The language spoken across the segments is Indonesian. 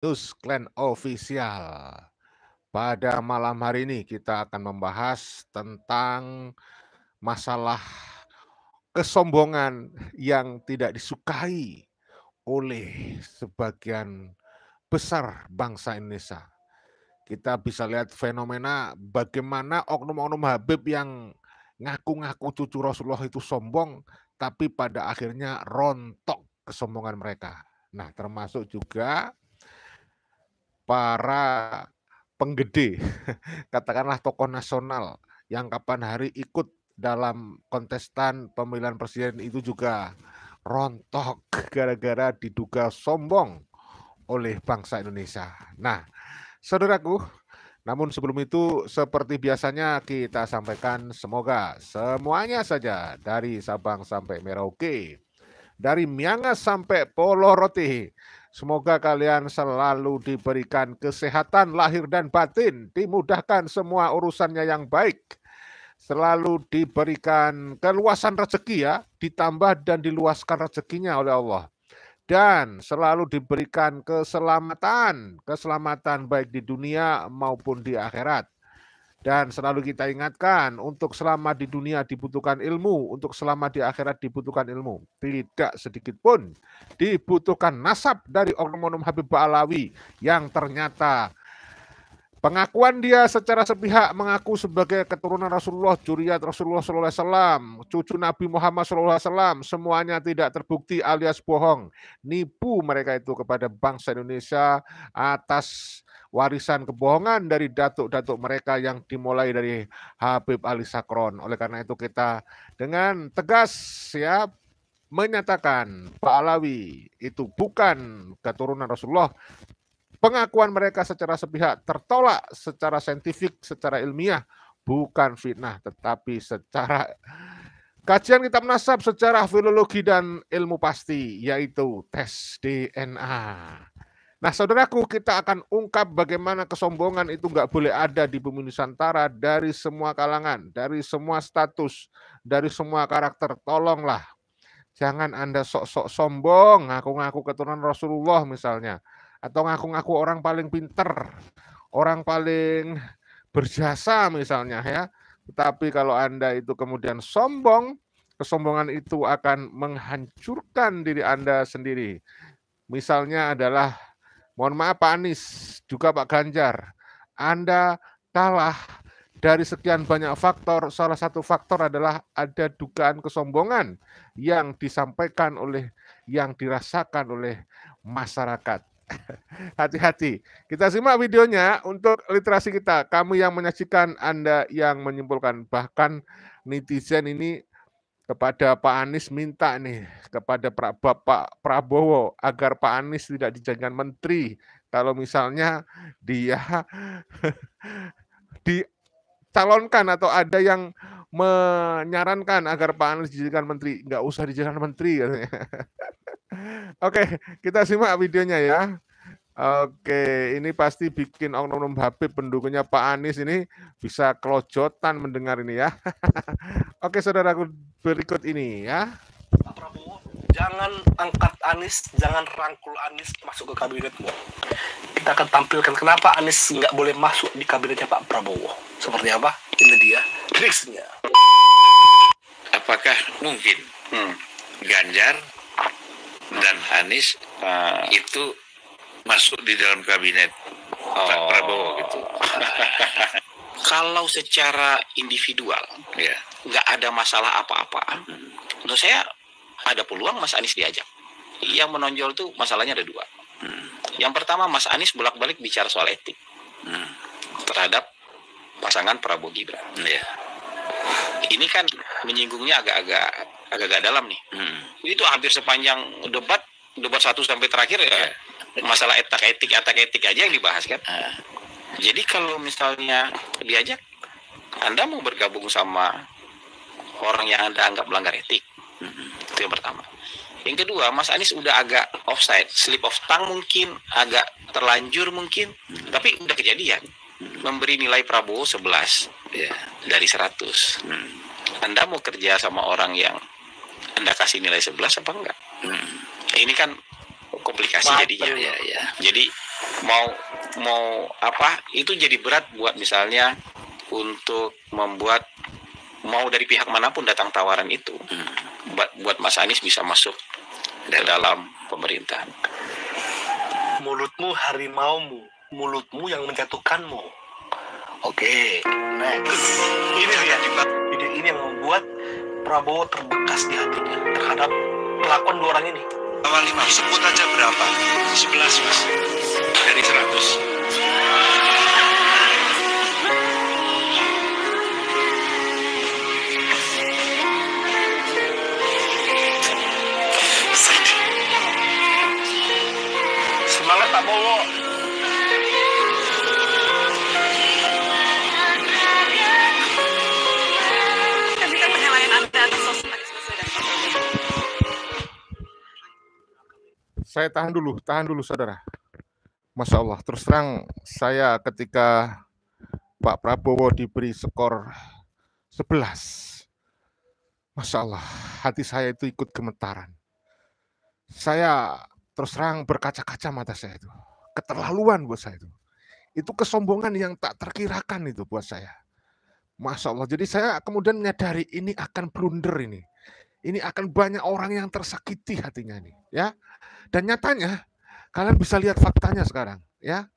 News Clan Official. Pada malam hari ini kita akan membahas tentang masalah kesombongan yang tidak disukai oleh sebagian besar bangsa Indonesia. Kita bisa lihat fenomena bagaimana oknum-oknum Habib yang ngaku-ngaku cucu Rasulullah itu sombong, tapi pada akhirnya rontok kesombongan mereka. Nah, termasuk juga para penggede, katakanlah tokoh nasional yang kapan hari ikut dalam kontestan pemilihan presiden itu juga rontok gara-gara diduga sombong oleh bangsa Indonesia. Nah, saudaraku, namun sebelum itu seperti biasanya kita sampaikan semoga semuanya saja dari Sabang sampai Merauke, dari Miangas sampai Pulau Roti. Semoga kalian selalu diberikan kesehatan lahir dan batin, dimudahkan semua urusannya yang baik, selalu diberikan keluasan rezeki ya, ditambah dan diluaskan rezekinya oleh Allah. Dan selalu diberikan keselamatan baik di dunia maupun di akhirat. Dan selalu kita ingatkan, untuk selama di dunia dibutuhkan ilmu, untuk selama di akhirat dibutuhkan ilmu. Tidak sedikit pun dibutuhkan nasab dari oknum-oknum Habib Ba'alawi yang ternyata pengakuan dia secara sepihak mengaku sebagai keturunan Rasulullah, juriyat Rasulullah SAW, cucu Nabi Muhammad SAW, semuanya tidak terbukti alias bohong. Nipu mereka itu kepada bangsa Indonesia atas warisan kebohongan dari datuk-datuk mereka yang dimulai dari Habib Ali Sakron. Oleh karena itu kita dengan tegas ya menyatakan Pak Alawi itu bukan keturunan Rasulullah. Pengakuan mereka secara sepihak tertolak secara saintifik, secara ilmiah, bukan fitnah, tetapi secara kajian kitab nasab, secara filologi dan ilmu pasti, yaitu tes DNA. Nah, saudaraku, kita akan ungkap bagaimana kesombongan itu nggak boleh ada di bumi Nusantara dari semua kalangan, dari semua status, dari semua karakter. Tolonglah, jangan Anda sok-sok sombong, ngaku-ngaku keturunan Rasulullah misalnya, atau ngaku-ngaku orang paling pinter, orang paling berjasa misalnya ya. Tetapi kalau Anda itu kemudian sombong, kesombongan itu akan menghancurkan diri Anda sendiri. Misalnya adalah, mohon maaf Pak Anies, juga Pak Ganjar, Anda kalah dari sekian banyak faktor. Salah satu faktor adalah ada dugaan kesombongan yang disampaikan oleh, yang dirasakan oleh masyarakat. Hati-hati. Kita simak videonya untuk literasi kita. Kamu yang menyaksikan, Anda yang menyimpulkan. Bahkan netizen ini kepada Pak Anies minta nih, kepada Bapak Prabowo agar Pak Anies tidak dijadikan menteri. Kalau misalnya dia dicalonkan atau ada yang menyarankan agar Pak Anies dijadikan menteri, nggak usah dijadikan menteri katanya. Oke, kita simak videonya ya. Oke, ini pasti bikin oknum Habib pendukungnya Pak Anies ini bisa kelojotan mendengar ini ya. Oke, saudaraku, berikut ini ya. Pak Prabowo, jangan angkat Anies, jangan rangkul Anies masuk ke kabinetmu. Kita akan tampilkan kenapa Anies nggak boleh masuk di kabinetnya Pak Prabowo. Seperti apa? Ini dia triksnya. Apakah mungkin Ganjar dan Anies itu masuk di dalam kabinet Pak Prabowo gitu? Kalau secara individual Ya. nggak ada masalah apa-apa, menurut saya ada peluang Mas Anies diajak. Yang menonjol tuh masalahnya ada dua. Yang pertama, Mas Anies bolak-balik bicara soal etik terhadap pasangan Prabowo Gibran. Ya. Ini kan menyinggungnya agak dalam nih. Itu hampir sepanjang debat 1 sampai terakhir ya. Masalah etik aja yang dibahas kan. Jadi kalau misalnya diajak, Anda mau bergabung sama orang yang Anda anggap melanggar etik. Itu yang pertama. Yang kedua, Mas Anies udah agak offside, slip of tongue mungkin, agak terlanjur mungkin, tapi udah kejadian. Memberi nilai Prabowo 11 dari 100. Anda mau kerja sama orang yang Anda kasih nilai 11 apa enggak? Ini kan komplikasi jadinya. Jadi mau apa itu jadi berat buat misalnya untuk membuat mau dari pihak manapun datang tawaran itu buat Mas Anies bisa masuk ke dalam pemerintahan. Mulutmu harimaumu, mulutmu yang menjatuhkanmu. Oke, next. Ini dia, ini yang membuat Prabowo terbekas di hatinya terhadap pelakon dua orang ini. Awal 5, sebut aja berapa? 11 Mas, dari 100. Semangat Pak Bowo. Saya tahan dulu saudara. Masya Allah, terus terang saya ketika Pak Prabowo diberi skor 11, Masya Allah, hati saya itu ikut gemetaran. Saya terus terang berkaca-kaca mata saya itu. Keterlaluan buat saya itu. Itu kesombongan yang tak terkirakan itu buat saya. Masya Allah, jadi saya kemudian menyadari ini akan blunder ini. Ini akan banyak orang yang tersakiti hatinya ini, ya. Dan nyatanya kalian bisa lihat faktanya sekarang, ya.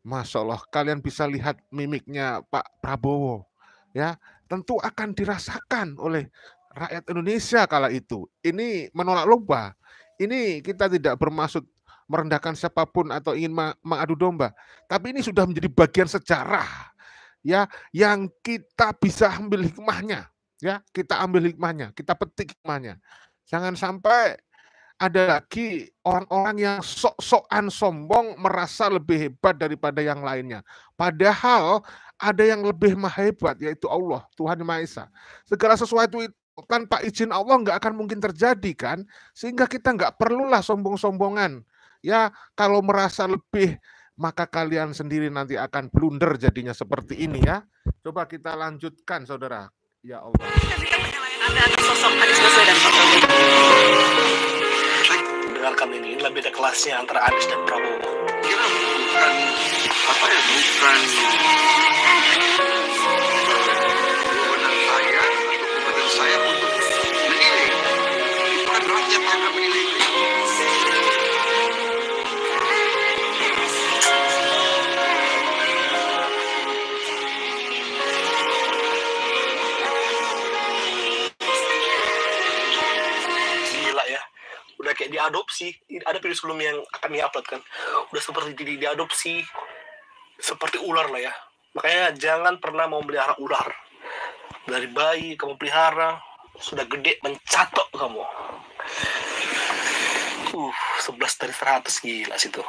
Masya Allah, kalian bisa lihat mimiknya Pak Prabowo, ya. Tentu akan dirasakan oleh rakyat Indonesia kala itu. Ini menolak lomba. Ini kita tidak bermaksud merendahkan siapapun atau ingin mengadu domba, tapi ini sudah menjadi bagian sejarah, ya, yang kita bisa ambil hikmahnya, ya. Kita ambil hikmahnya, kita petik hikmahnya. Jangan sampai ada lagi orang-orang yang sok-sokan sombong merasa lebih hebat daripada yang lainnya. Padahal ada yang lebih maha hebat, yaitu Allah, Tuhan Yang Maha Esa. Segala sesuatu itu tanpa izin Allah nggak akan mungkin terjadi kan? Sehingga kita nggak perlulah sombong-sombongan. Ya, kalau merasa lebih, maka kalian sendiri nanti akan blunder jadinya seperti ini ya. Coba kita lanjutkan saudara. Ya Allah. Dengarkan inilah beda kelasnya antara Anies dan Prabowo. Kira bukan apa ya, bukan wewenang saya atau kemudian saya untuk menilai. Itu kan rakyat yang akan menilai. Gila ya. Udah kayak diadopsi. Ada video sebelumnya yang akan di-upload kan. Udah seperti diadopsi. Seperti ular lah ya. Makanya jangan pernah mau melihara ular. Dari bayi kamu pelihara, sudah gede mencatok kamu. 11 dari 100, gila situ.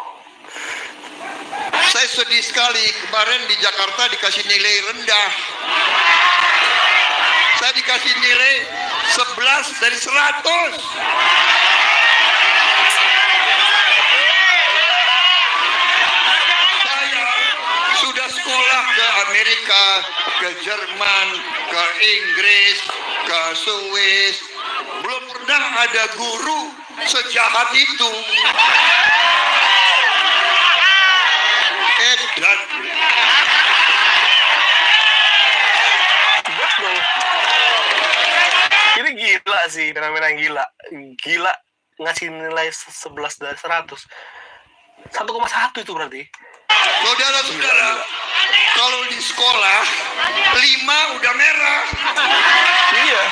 Saya sedih sekali kemarin di Jakarta dikasih nilai rendah. Saya dikasih nilai 11 dari 100. Saya sudah sekolah ke Amerika, ke Jerman, ke Inggris, ke Swiss. Belum pernah ada guru sejahat itu. Edan. Ini gila sih, fenomena yang gila. Gila ngasih nilai 11 dari 100. 1,1 itu berarti. Saudara-saudara, kalau di sekolah 5 udah merah. Iya.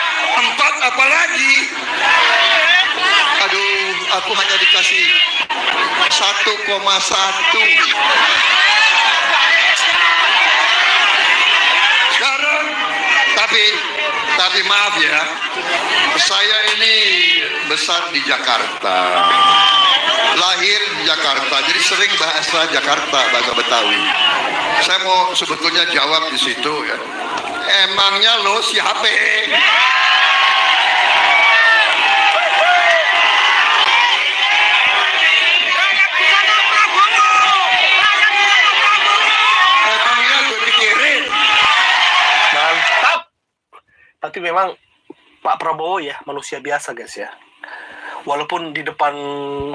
4 apalagi. Aduh, aku hanya dikasih 1,1. Sekarang, tapi maaf ya, saya ini besar di Jakarta, lahir di Jakarta, jadi sering bahasa Jakarta, bahasa Betawi. Saya mau sebetulnya jawab di situ ya. Emangnya lo siapa? Emangnya gue pikirin. Mantap. Tapi memang Pak Prabowo ya manusia biasa guys ya. walaupun di depan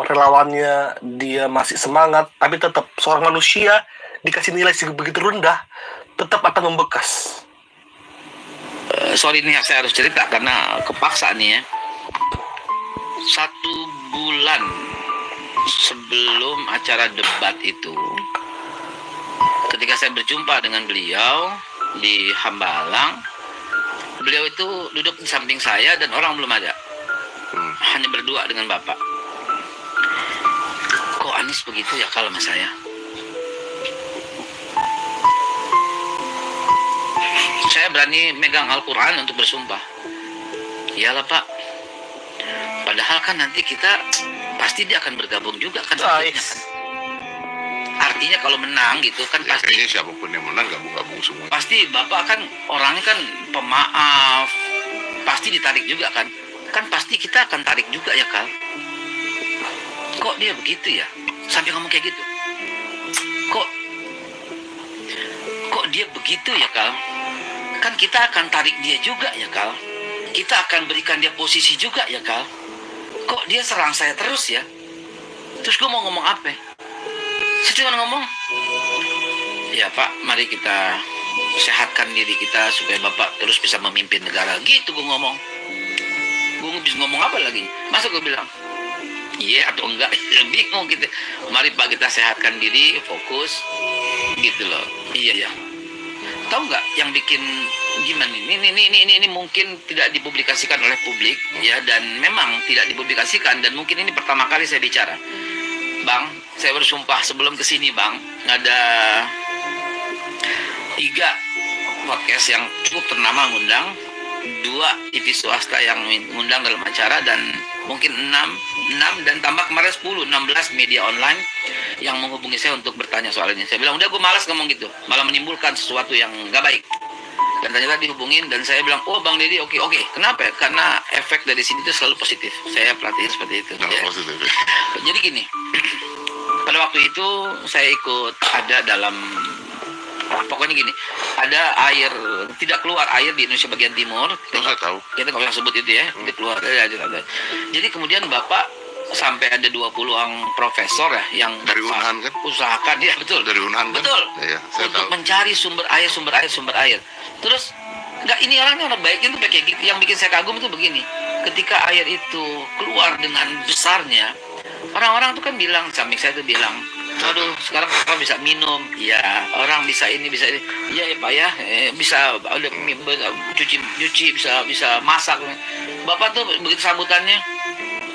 relawannya dia masih semangat, tapi tetap seorang manusia dikasih nilai sebegitu rendah, tetap akan membekas. Sorry nih, saya harus cerita karena kepaksa nih ya. 1 bulan sebelum acara debat itu, ketika saya berjumpa dengan beliau di Hambalang, beliau itu duduk di samping saya dan orang belum ada. Hanya berdua dengan Bapak. Kok Anies begitu ya kalau sama saya? Saya berani megang Al-Quran untuk bersumpah. Iyalah Pak. Padahal kan nanti kita pasti dia akan bergabung juga kan. Artinya kalau menang gitu kan ya, pasti. Kayaknya siapapun yang menang gabung-gabung semua. Pasti Bapak kan orangnya kan pemaaf. Pasti ditarik juga kan. Kan pasti kita akan tarik juga ya Kal. Kok dia begitu ya? Sampai ngomong kayak gitu. Kok dia begitu ya Kal? Kan kita akan tarik dia juga ya Kal. Kita akan berikan dia posisi juga ya Kal. Kok dia serang saya terus ya? Terus gue mau ngomong apa? Saya cuma ngomong, ya Pak, mari kita sehatkan diri kita supaya Bapak terus bisa memimpin negara. Gitu gue ngomong. Gue bisa ngomong apa lagi? Masa gue bilang, iya atau enggak? Bingung gitu. Mari Pak kita sehatkan diri, fokus. Gitu loh. Iya ya. Tahu nggak yang bikin gimana ini mungkin tidak dipublikasikan oleh publik ya, dan memang tidak dipublikasikan, dan mungkin ini pertama kali saya bicara. Bang, saya bersumpah sebelum kesini Bang, ada 3 podcast yang cukup ternama ngundang, 2 TV swasta yang ngundang dalam acara, dan mungkin 6 dan tambah kemarin 16 media online yang menghubungi saya untuk bertanya soal ini. Saya bilang, udah gue malas ngomong gitu, malah menimbulkan sesuatu yang gak baik. Dan ternyata dihubungin dan saya bilang, oh Bang Deddy, oke. Kenapa? Karena efek dari sini itu selalu positif. Saya perhatiin seperti itu. Ya. Positif. Jadi gini, pada waktu itu saya ikut ada dalam, pokoknya gini, ada air, tidak keluar air di Indonesia bagian timur. Kita tahu. Kita nggak usah sebut itu ya, tidak keluar. Jadi kemudian Bapak sampai ada 20 orang profesor ya yang dari Unhan kan? Usahakan, ya betul. Dari Unhan kan? Betul. Ya, untuk mencari sumber air. Terus enggak, ini orangnya orang baiknya tuh kayak gitu. Yang bikin saya kagum itu begini. Ketika air itu keluar dengan besarnya, orang-orang tuh kan bilang, samping saya tuh bilang, aduh sekarang orang bisa minum, ya orang bisa ini, bisa ini, iya ya Pak ya, bisa ada cuci, bisa masak. Bapak tuh begitu sambutannya,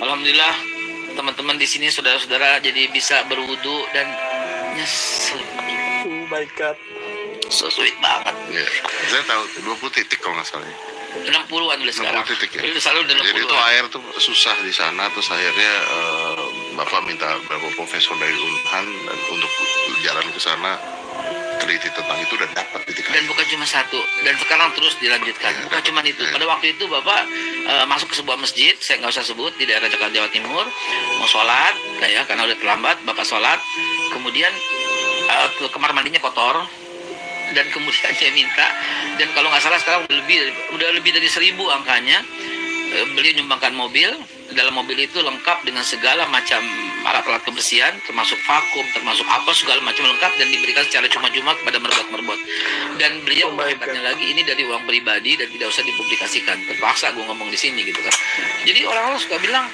alhamdulillah teman-teman di sini saudara-saudara jadi bisa berwudu dan nyesel. Oh my God. So sweet banget. Ya, saya tahu 20 titik kalau nggak salah. 60-an udah sekarang. 60 titik ya. Jadi itu air tuh susah di sana, terus akhirnya Bapak minta beberapa profesor dari Unhan dan untuk jalan ke sana teliti tentang itu dan dapat titik air. Dan bukan cuma satu, dan sekarang terus dilanjutkan. Bukan cuma itu. Pada waktu itu Bapak masuk ke sebuah masjid, saya nggak usah sebut, di daerah Jakarta Jawa Timur, mau sholat, karena udah terlambat, Bapak sholat, kemudian kamar mandinya kotor. Dan kemudian dia minta, dan kalau nggak salah sekarang udah lebih dari 1000 angkanya, beliau nyumbangkan mobil. Dalam mobil itu lengkap dengan segala macam alat-alat kebersihan, termasuk vakum, termasuk apa segala macam lengkap, dan diberikan secara cuma-cuma kepada merbot-merbot. Dan beliau hebatnya lagi, ini dari uang pribadi dan tidak usah dipublikasikan. Terpaksa gue ngomong di sini gitu kan. Jadi orang-orang suka bilang,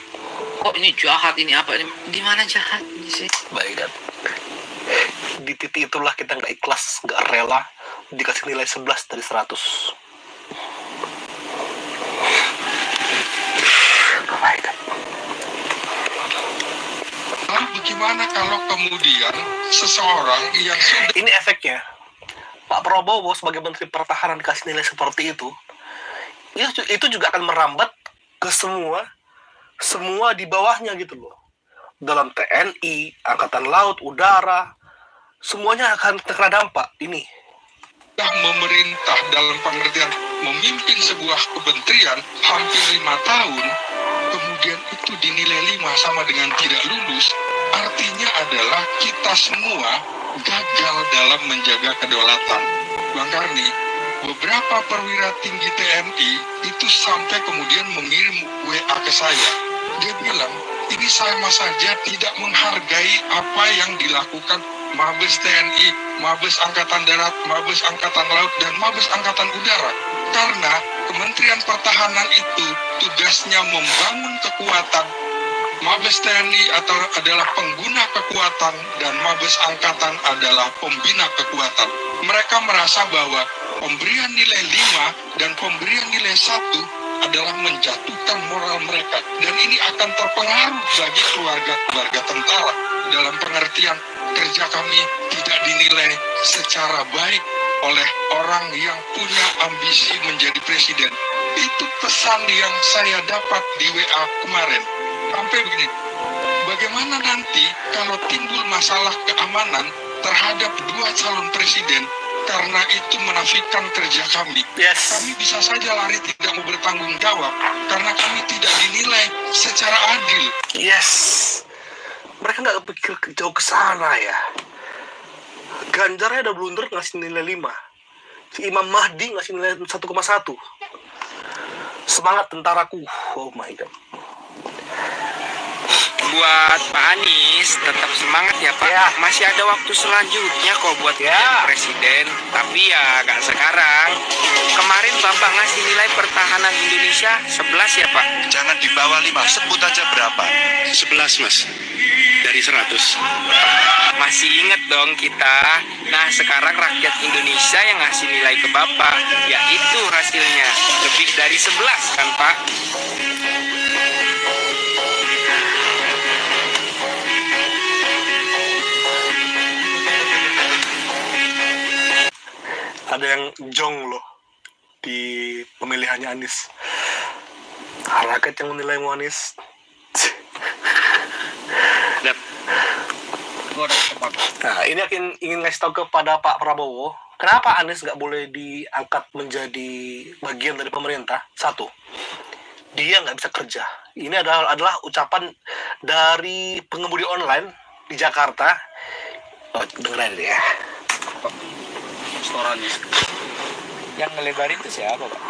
kok ini jahat, ini apa, ini di mana jahat sih? Baik kan. Di titik itulah kita nggak ikhlas, nggak rela dikasih nilai 11 dari 100. Lalu bagaimana kalau kemudian seseorang yang sudah... Ini efeknya. Pak Prabowo sebagai Menteri Pertahanan dikasih nilai seperti itu juga akan merambat ke semua di bawahnya gitu loh. Dalam TNI, Angkatan Laut, Udara, semuanya akan terkena dampak ini. Memerintah dalam pengertian memimpin sebuah kementerian hampir 5 tahun, kemudian itu dinilai 5 sama dengan tidak lulus, artinya adalah kita semua gagal dalam menjaga kedaulatan. Bang Karni, beberapa perwira tinggi TNI itu sampai kemudian mengirim WA ke saya. dia bilang, ini sama saja tidak menghargai apa yang dilakukan Mabes TNI, Mabes Angkatan Darat, Mabes Angkatan Laut, dan Mabes Angkatan Udara. Karena Kementerian Pertahanan itu tugasnya membangun kekuatan. Mabes TNI adalah pengguna kekuatan dan Mabes Angkatan adalah pembina kekuatan. Mereka merasa bahwa pemberian nilai 5 dan pemberian nilai 1 adalah menjatuhkan moral mereka. Dan ini akan terpengaruh bagi keluarga-keluarga tentara. Dalam pengertian, kerja kami tidak dinilai secara baik oleh orang yang punya ambisi menjadi presiden. Itu pesan yang saya dapat di WA kemarin. Sampai begini, bagaimana nanti kalau timbul masalah keamanan terhadap 2 calon presiden, karena itu menafikan kerja kami. Yes. Kami bisa saja lari tidak mau bertanggung jawab, karena kami tidak dinilai secara adil. Yes. Mereka nggak pikir jauh ke sana ya. Ganjarnya udah blunder ngasih nilai 5. Si Imam Mahdi ngasih nilai 1,1. Semangat tentaraku. Oh my God. Buat Pak Anies tetap semangat ya Pak. Ya. Masih ada waktu selanjutnya kok buat jadi presiden. Tapi ya gak sekarang. Kemarin Bapak ngasih nilai pertahanan Indonesia 11 ya Pak. Jangan di bawah 5, sebut aja berapa. 11 Mas. Dari 100. Masih inget dong kita. Nah sekarang rakyat Indonesia yang ngasih nilai ke Bapak. Ya itu hasilnya. Lebih dari 11 kan Pak. Ada yang jong loh di pemilihannya Anies. Rakyat yang menilaimu Anies. Nah, ini ingin ngasih tahu kepada Pak Prabowo, kenapa Anies nggak boleh diangkat menjadi bagian dari pemerintah? 1, dia nggak bisa kerja. Ini adalah ucapan dari pengemudi online di Jakarta. Oh, dengerin ya. Restorannya. Yang ngelebarin itu siapa Pak?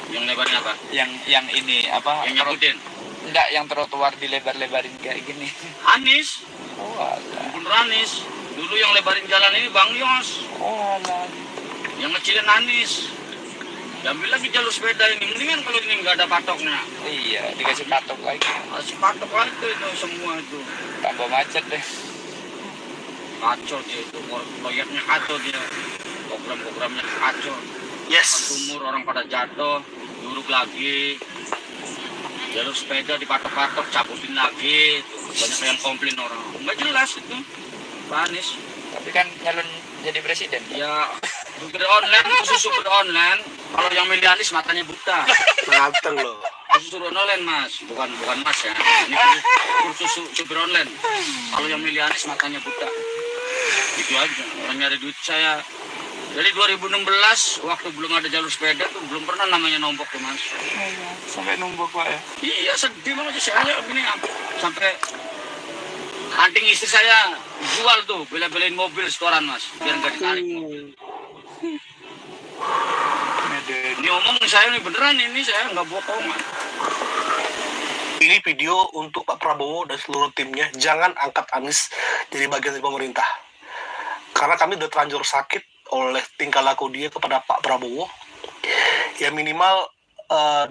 Yang lebarnya apa? Yang ini apa? Yang nyabutin. Enggak, yang trotoar dilebar-lebarin kayak gini. Anis. Oh alah. Bener Anis. Dulu yang lebarin jalan ini Bang Yos. Oh alah. Yang ngecilin Anis. Diambil lagi jalur sepeda ini. Mendingan kalau ini nggak ada patoknya. Iya, dikasih patok lagi. Masih patok lagi itu semua itu. Tambah macet deh. Kacau dia itu. Proyeknya kacau dia. Program-programnya kacau. Yes. Sumur orang pada jatuh. Duruk lagi. Jalur sepeda dipatok-patok, cabutin lagi. Banyak yang komplain orang. Nggak jelas itu. Pak Anies. Tapi kan nyalon jadi presiden. Ya, supir online, khusus supir online. Kalau yang milih Anies matanya buta. Nganteng loh. Khusus supir online Mas, bukan Mas ya. Ini khusus supir online. Kalau yang milih Anies matanya buta. Itu aja. Orang nyari duit saya. Dari 2016 waktu belum ada jalur sepeda tuh belum pernah namanya nombok tuh Mas. Sampai numpuk Pak ya. Iya sedih banget saya begini sampai hunting istri saya jual tuh bela-belain mobil setoran Mas biar nggak ditarik mobil. Ini omong saya nih beneran ini saya nggak bohong Mas. Ini video untuk Pak Prabowo dan seluruh timnya. Jangan angkat Anies jadi bagian dari pemerintah. Karena kami udah terlanjur sakit oleh tingkah laku dia kepada Pak Prabowo. Ya minimal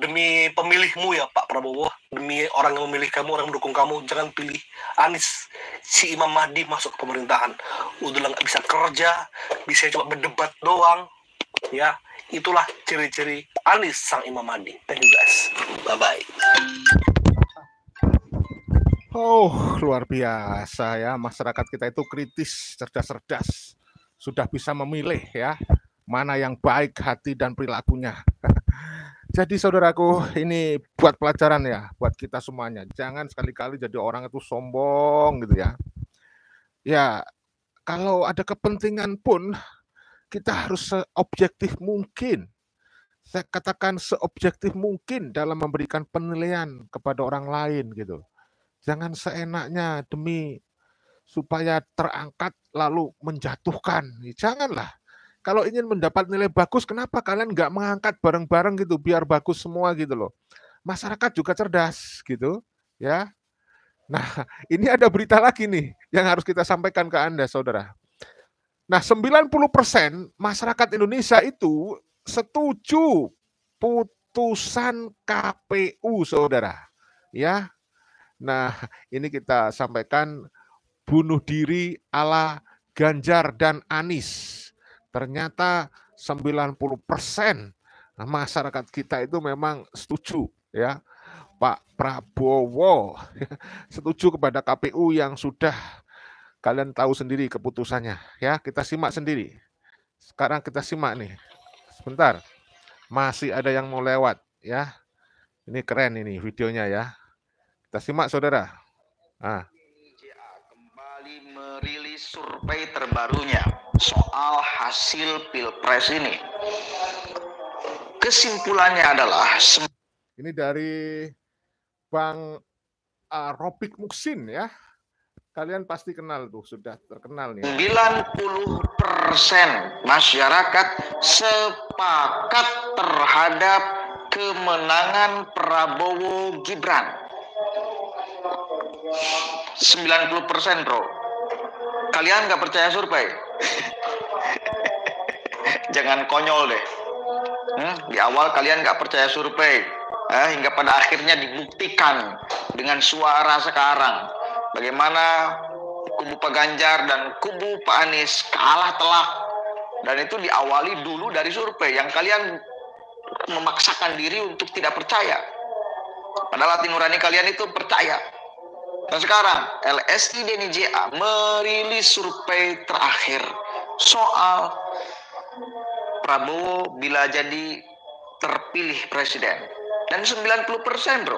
demi pemilihmu ya Pak Prabowo, demi orang yang memilih kamu, orang yang mendukung kamu, jangan pilih Anies, si Imam Mahdi masuk ke pemerintahan. Udah nggak bisa kerja, bisa cuma berdebat doang. Ya, itulah ciri-ciri Anies sang Imam Mahdi. Thank you guys. Bye-bye. Oh, luar biasa ya. Masyarakat kita itu kritis, cerdas-cerdas. Sudah bisa memilih ya, mana yang baik hati dan perilakunya. Jadi saudaraku, ini buat pelajaran ya, buat kita semuanya. Jangan sekali-kali jadi orang itu sombong gitu ya. Ya, kalau ada kepentingan pun, kita harus seobjektif mungkin. Saya katakan seobjektif mungkin dalam memberikan penilaian kepada orang lain gitu. Jangan seenaknya demi supaya terangkat lalu menjatuhkan. Janganlah. Kalau ingin mendapat nilai bagus, kenapa kalian nggak mengangkat bareng-bareng gitu, biar bagus semua gitu loh. Masyarakat juga cerdas gitu. ya. Nah, ini ada berita lagi nih yang harus kita sampaikan ke Anda, saudara. Nah, 90% masyarakat Indonesia itu setuju putusan KPU, saudara. Ya. Nah, ini kita sampaikan bunuh diri ala Ganjar dan Anies. Ternyata 90% masyarakat kita itu memang setuju, ya. Pak Prabowo setuju kepada KPU yang sudah kalian tahu sendiri keputusannya, ya. Kita simak sendiri. Sekarang kita simak nih. Sebentar. Masih ada yang mau lewat, ya. Ini keren ini videonya, ya. Kita simak, saudara. Nah. Kembali merilis survei terbarunya soal hasil Pilpres ini. Kesimpulannya adalah ini dari Bang Ropik Muksin, ya. Kalian pasti kenal tuh, sudah terkenal nih. 90% masyarakat sepakat terhadap kemenangan Prabowo Gibran. 90%, bro. Kalian nggak percaya survei? Jangan konyol deh. Di awal kalian nggak percaya survei, hingga pada akhirnya dibuktikan dengan suara sekarang. Bagaimana kubu Pak Ganjar dan kubu Pak Anies kalah telak. Dan itu diawali dulu dari survei yang kalian memaksakan diri untuk tidak percaya. Padahal hati nurani kalian itu percaya. Dan sekarang LSI Denny JA merilis survei terakhir soal Prabowo bila jadi terpilih presiden. Dan 90%, bro,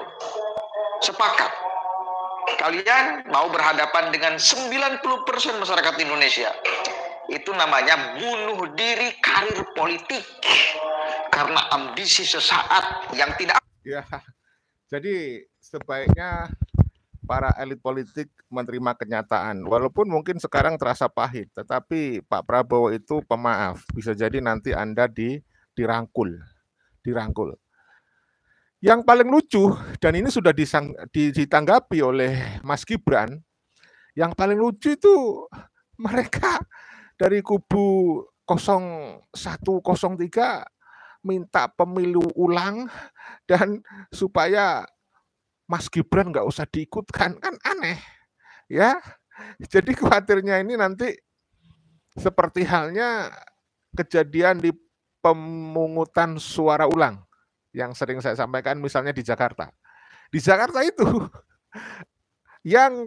sepakat. Kalian mau berhadapan dengan 90% masyarakat Indonesia. Itu namanya bunuh diri karir politik karena ambisi sesaat yang tidak. Ya, jadi sebaiknya para elit politik menerima kenyataan. Walaupun mungkin sekarang terasa pahit, tetapi Pak Prabowo itu pemaaf. Bisa jadi nanti Anda dirangkul. Yang paling lucu, dan ini sudah ditanggapi oleh Mas Gibran, yang paling lucu itu mereka dari kubu 0103 minta pemilu ulang dan supaya Mas Gibran nggak usah diikutkan, kan aneh, ya. Jadi khawatirnya ini nanti seperti halnya kejadian di pemungutan suara ulang yang sering saya sampaikan, misalnya di Jakarta. Di Jakarta itu yang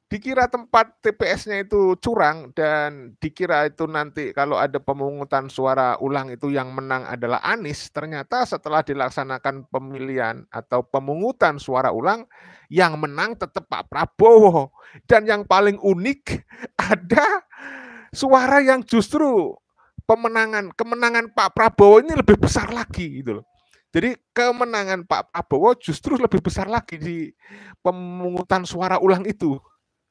dikira tempat TPS-nya itu curang dan dikira itu nanti kalau ada pemungutan suara ulang itu yang menang adalah Anies, ternyata setelah dilaksanakan pemilihan atau pemungutan suara ulang yang menang tetap Pak Prabowo. Dan yang paling unik ada suara yang justru kemenangan Pak Prabowo ini lebih besar lagi gitu loh. Jadi kemenangan Pak Prabowo justru lebih besar lagi di pemungutan suara ulang itu.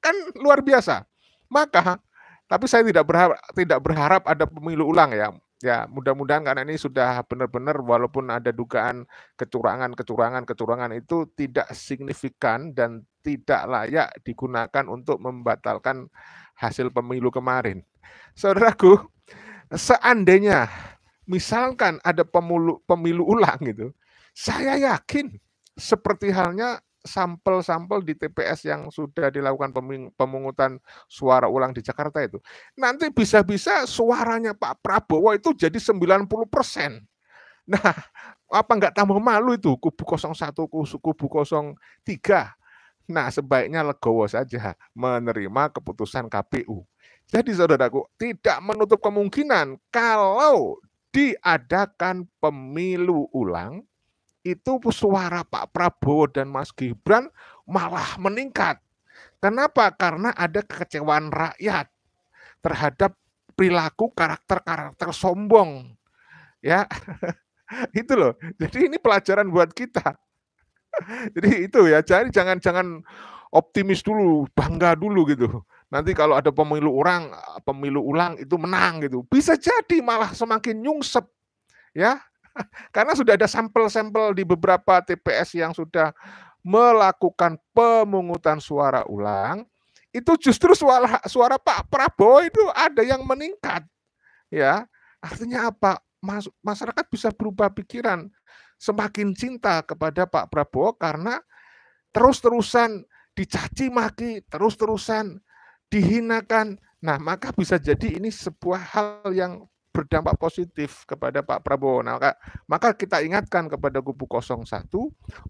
Kan luar biasa. Maka, tapi saya tidak berharap ada pemilu ulang ya. Ya, mudah-mudahan karena ini sudah benar-benar walaupun ada dugaan kecurangan itu tidak signifikan dan tidak layak digunakan untuk membatalkan hasil pemilu kemarin. Saudaraku, seandainya misalkan ada pemilu ulang gitu, saya yakin seperti halnya sampel-sampel di TPS yang sudah dilakukan pemungutan suara ulang di Jakarta itu. Nanti bisa-bisa suaranya Pak Prabowo itu jadi 90%. Nah, apa nggak tambah malu itu kubu 01, kubu 03. Nah, sebaiknya legowo saja menerima keputusan KPU. Jadi saudaraku, tidak menutup kemungkinan kalau diadakan pemilu ulang, itu suara Pak Prabowo dan Mas Gibran malah meningkat. Kenapa? Karena ada kekecewaan rakyat terhadap perilaku karakter sombong. Ya, itu loh. Jadi ini pelajaran buat kita. Jadi itu ya, jadi jangan optimis dulu, bangga dulu gitu. Nanti kalau ada pemilu ulang itu menang gitu. Bisa jadi malah semakin nyungsep. Ya. Karena sudah ada sampel-sampel di beberapa TPS yang sudah melakukan pemungutan suara ulang, itu justru suara Pak Prabowo itu ada yang meningkat. Ya, artinya apa? Masyarakat bisa berubah pikiran, semakin cinta kepada Pak Prabowo karena terus-terusan dicaci maki, terus-terusan dihinakan. Nah, maka bisa jadi ini sebuah hal yang berdampak positif kepada Pak Prabowo. Nah, maka kita ingatkan kepada kubu 01,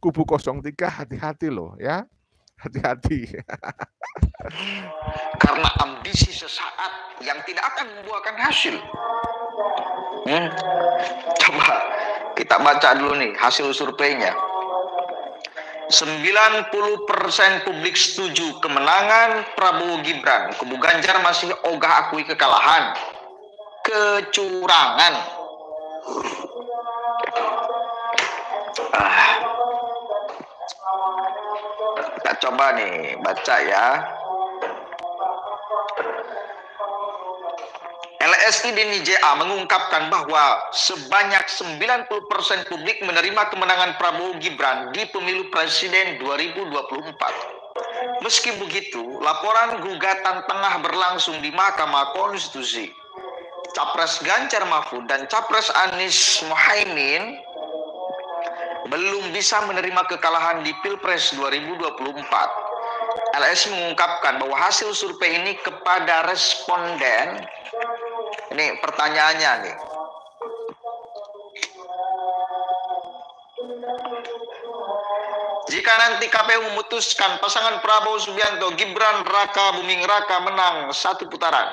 kubu 03, hati-hati loh ya. Hati-hati. Karena ambisi sesaat yang tidak akan membuahkan hasil. Coba kita baca dulu nih hasil surveinya. 90% publik setuju kemenangan Prabowo Gibran. Kubu Ganjar masih ogah akui kekalahan. Kecurangan. Kita coba nih baca ya. LSI Denny JA mengungkapkan bahwa sebanyak 90% publik menerima kemenangan Prabowo Gibran di pemilu presiden 2024. Meski begitu, laporan gugatan tengah berlangsung di Mahkamah Konstitusi. Capres Ganjar Mahfud dan Capres Anies Mohaimin belum bisa menerima kekalahan di Pilpres 2024. LSI mengungkapkan bahwa hasil survei ini kepada responden. Ini pertanyaannya nih. Jika nanti KPU memutuskan pasangan Prabowo Subianto Gibran Raka Buming Raka menang satu putaran,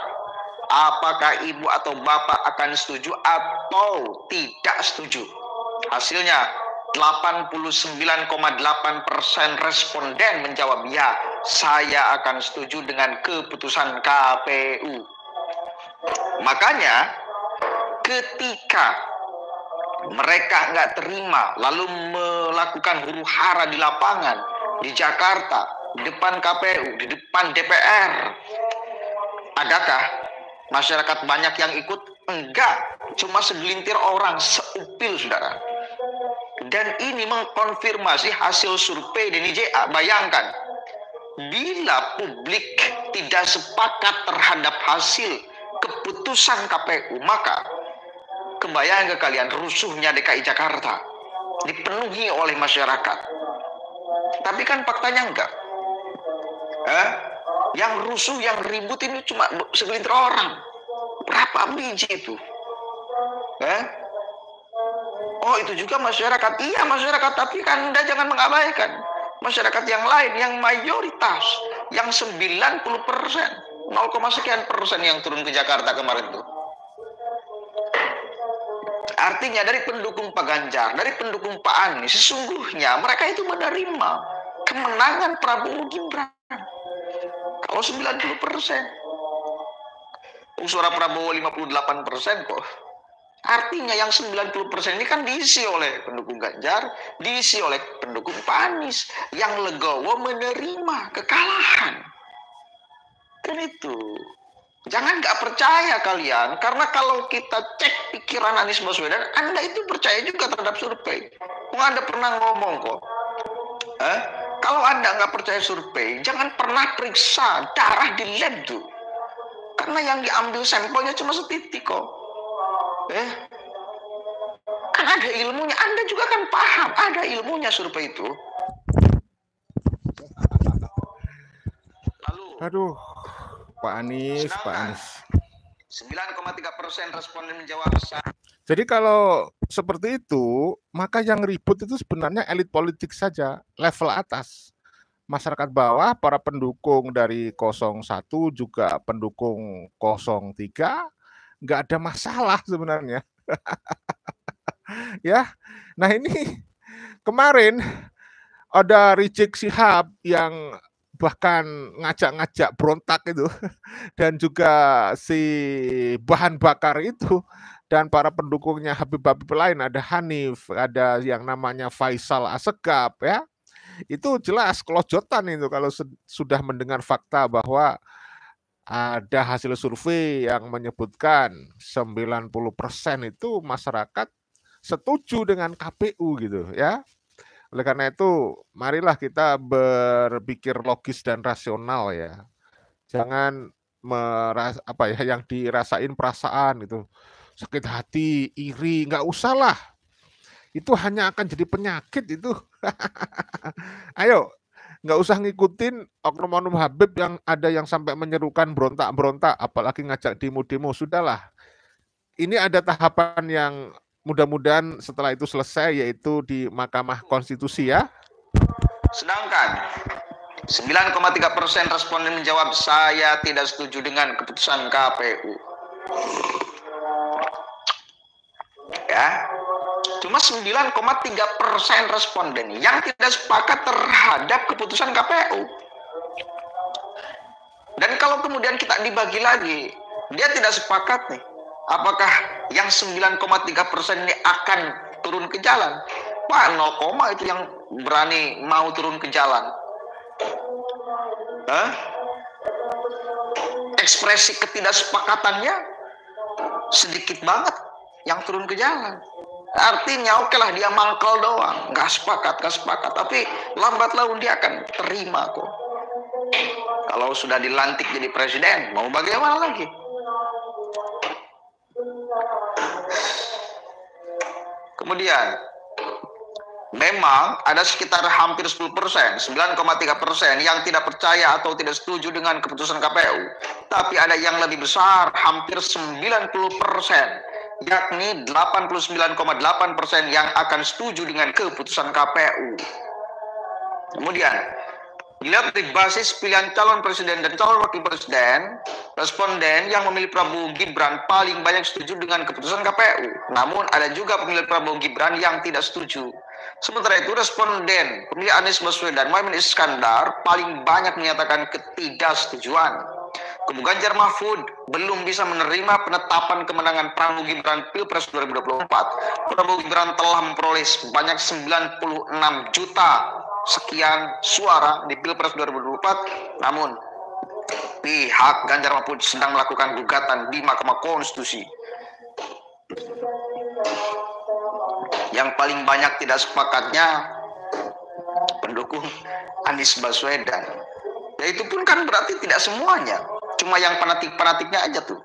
apakah ibu atau bapak akan setuju atau tidak setuju? Hasilnya 89,8% responden menjawab ya, saya akan setuju dengan keputusan KPU. Makanya ketika mereka nggak terima lalu melakukan huru hara di lapangan, di Jakarta, di depan KPU, di depan DPR, adakah masyarakat banyak yang ikut? Enggak, cuma segelintir orang, seupil saudara. Dan ini mengkonfirmasi hasil survei Denny JA. Bayangkan, bila publik tidak sepakat terhadap hasil keputusan KPU, maka kebayang ke kalian rusuhnya DKI Jakarta dipenuhi oleh masyarakat. Tapi kan faktanya enggak. Yang rusuh, yang ribut ini cuma segelintir orang. Berapa biji itu? Oh, itu juga masyarakat. Iya, masyarakat, tapi kan Anda jangan mengabaikan masyarakat yang lain, yang mayoritas, yang 90%, 0, sekian persen yang turun ke Jakarta kemarin tuh. Artinya dari pendukung Pak Ganjar, dari pendukung Pak Anies, sesungguhnya mereka itu menerima kemenangan Prabowo Gibran. Kalau 90%, suara Prabowo 58% kok. Artinya yang 90% ini kan diisi oleh pendukung Ganjar, diisi oleh pendukung Pak Anies, yang legowo menerima kekalahan. Dan itu, jangan nggak percaya kalian, karena kalau kita cek pikiran Anies Baswedan, Anda itu percaya juga terhadap survei. Anda pernah ngomong kok, kalau Anda nggak percaya survei, jangan pernah periksa darah di lab tuh. Karena yang diambil sampelnya cuma setitik kok. Kan ada ilmunya, Anda juga kan paham, ada ilmunya survei itu. Lalu, aduh, Pak Anies. 9,3% responden menjawab. Jadi kalau seperti itu, maka yang ribut itu sebenarnya elit politik saja, level atas. Masyarakat bawah, para pendukung dari 01 juga pendukung 03, nggak ada masalah sebenarnya. Ya, nah ini kemarin ada Rizik Syihab yang bahkan ngajak-ngajak berontak itu, dan juga si Bahan Bakar itu, dan para pendukungnya Habib lain, ada Hanif, ada yang namanya Faisal Assegaf, ya. Itu jelas kelojotan itu kalau sudah mendengar fakta bahwa ada hasil survei yang menyebutkan 90% itu masyarakat setuju dengan KPU gitu ya. Oleh karena itu, marilah kita berpikir logis dan rasional ya. Jangan yang dirasain perasaan gitu. Sakit hati, iri, nggak usah lah. Itu hanya akan jadi penyakit itu. Ayo, nggak usah ngikutin oknum-oknum Habib yang ada yang sampai menyerukan berontak-berontak, apalagi ngajak demo-demo. Sudahlah. Ini ada tahapan yang mudah-mudahan setelah itu selesai, yaitu di Mahkamah Konstitusi ya. Sedangkan 9,3% responden menjawab saya tidak setuju dengan keputusan KPU. Ya, cuma 9,3% responden yang tidak sepakat terhadap keputusan KPU. Dan kalau kemudian kita dibagi lagi, dia tidak sepakat nih. Apakah yang 9,3% ini akan turun ke jalan? Pak, 0, itu yang berani mau turun ke jalan. Ekspresi ketidaksepakatannya sedikit banget yang turun ke jalan. Artinya oke lah dia mangkel doang, nggak sepakat. Tapi lambat laun dia akan terima kok. Kalau sudah dilantik jadi presiden, mau bagaimana lagi? Kemudian, memang ada sekitar hampir 10%, 9,3% yang tidak percaya atau tidak setuju dengan keputusan KPU. Tapi ada yang lebih besar, hampir 90%, yakni 89,8% yang akan setuju dengan keputusan KPU. Kemudian, dilihat dari basis pilihan calon presiden dan calon wakil presiden, responden yang memilih Prabowo Gibran paling banyak setuju dengan keputusan KPU. Namun ada juga pemilih Prabowo Gibran yang tidak setuju. Sementara itu responden pemilih Anies Baswedan Muhaimin Iskandar paling banyak menyatakan ketidaksetujuan. Kubu Ganjar Mahfud belum bisa menerima penetapan kemenangan Prabowo Gibran Pilpres 2024. Prabowo Gibran telah memperoleh sebanyak 96 juta sekian suara di Pilpres 2024, namun pihak Ganjar Mahfud sedang melakukan gugatan di Mahkamah Konstitusi. Yang paling banyak tidak sepakatnya pendukung Anies Baswedan. Ya itu pun kan berarti tidak semuanya, cuma yang fanatik-fanatiknya aja tuh.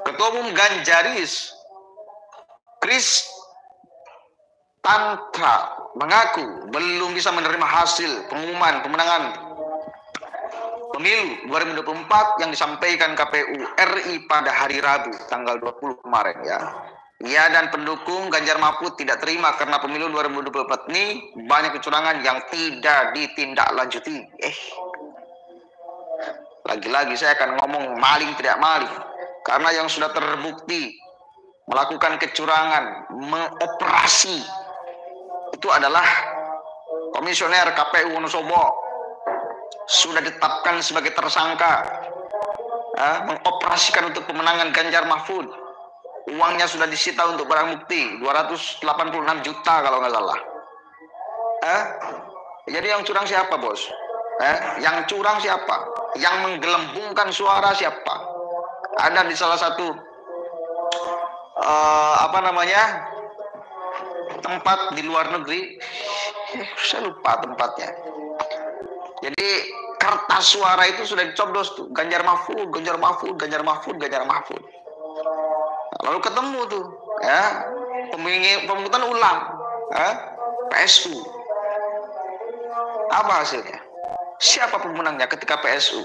Ketua Umum Ganjaris Kris Tantra mengaku belum bisa menerima hasil pengumuman pemenangan pemilu 2024 yang disampaikan KPU RI pada hari Rabu tanggal 20 kemarin ya. Ia dan pendukung Ganjar Mahfud tidak terima karena pemilu 2024 ini banyak kecurangan yang tidak ditindaklanjuti. Lagi-lagi saya akan ngomong maling tidak maling. Karena yang sudah terbukti melakukan kecurangan, mengoperasi, itu adalah komisioner KPU Wonosobo. Sudah ditetapkan sebagai tersangka, mengoperasikan untuk pemenangan Ganjar Mahfud. Uangnya sudah disita untuk barang bukti, 286 juta kalau nggak salah. Jadi yang curang siapa, bos? Yang curang siapa? Yang menggelembungkan suara siapa? Ada di salah satu tempat di luar negeri, saya lupa tempatnya. Jadi kertas suara itu sudah dicoblos tuh, Ganjar Mahfud. Lalu ketemu tuh, ya, pemungutan ulang, PSU. Apa hasilnya? Siapa pemenangnya ketika PSU?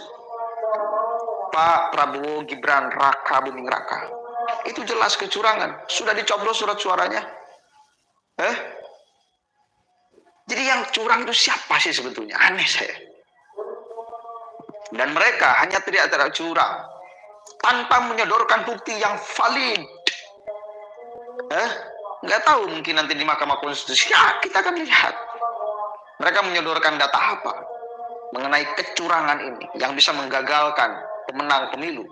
Pak Prabowo Gibran Raka Buming Raka. Itu jelas kecurangan. Sudah dicoblos surat suaranya. Jadi yang curang itu siapa sih sebetulnya? Aneh saya. Dan mereka hanya teriak-teriak curang tanpa menyodorkan bukti yang valid. Nggak tahu, mungkin nanti di Mahkamah Konstitusi ya, kita akan lihat mereka menyodorkan data apa mengenai kecurangan ini yang bisa menggagalkan pemenang pemilu.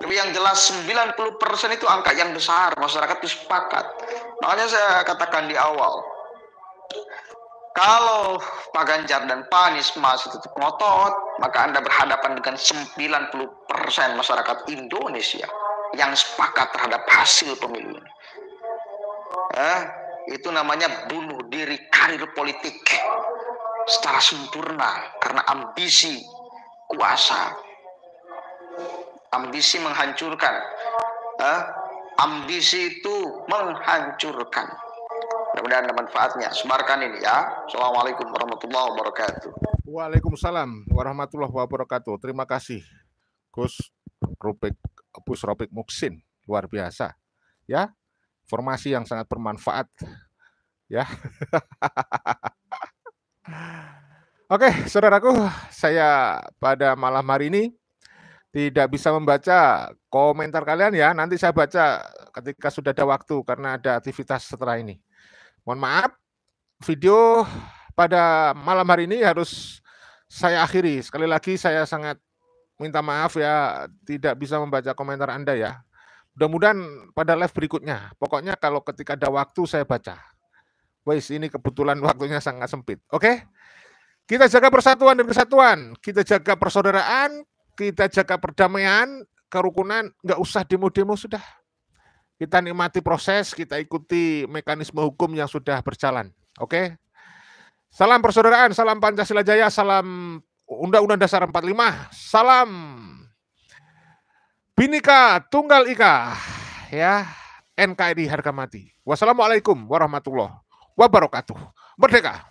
Tapi yang jelas 90% itu angka yang besar, masyarakat itu sepakat. Makanya saya katakan di awal, kalau Pak Ganjar dan Pak Anies masih tetap ngotot, maka Anda berhadapan dengan 90% masyarakat Indonesia. yang sepakat terhadap hasil pemilu ini. Itu namanya bunuh diri karir politik secara sempurna karena ambisi kuasa, ambisi menghancurkan. Ambisi itu menghancurkan. Mudah-mudahan ada manfaatnya. Sebarkan ini ya. Assalamualaikum warahmatullahi wabarakatuh. Waalaikumsalam warahmatullahi wabarakatuh. Terima kasih Gus Ropik Muksin, luar biasa ya, informasi yang sangat bermanfaat ya. Oke, saudaraku, saya pada malam hari ini tidak bisa membaca komentar kalian ya. Nanti saya baca ketika sudah ada waktu karena ada aktivitas setelah ini. Mohon maaf, video pada malam hari ini harus saya akhiri. Sekali lagi saya sangat minta maaf ya, tidak bisa membaca komentar Anda ya. Mudah-mudahan pada live berikutnya. Pokoknya kalau ketika ada waktu saya baca. Wes, ini kebetulan waktunya sangat sempit. Oke? Kita jaga persatuan dan kesatuan. Kita jaga persaudaraan. Kita jaga perdamaian, kerukunan, nggak usah demo-demo sudah. Kita nikmati proses, kita ikuti mekanisme hukum yang sudah berjalan. Oke? Salam persaudaraan, salam Pancasila Jaya, salam Undang-Undang Dasar 45, salam Bhinneka Tunggal Ika, ya, NKRI harga mati. Wassalamualaikum warahmatullahi wabarakatuh. Merdeka!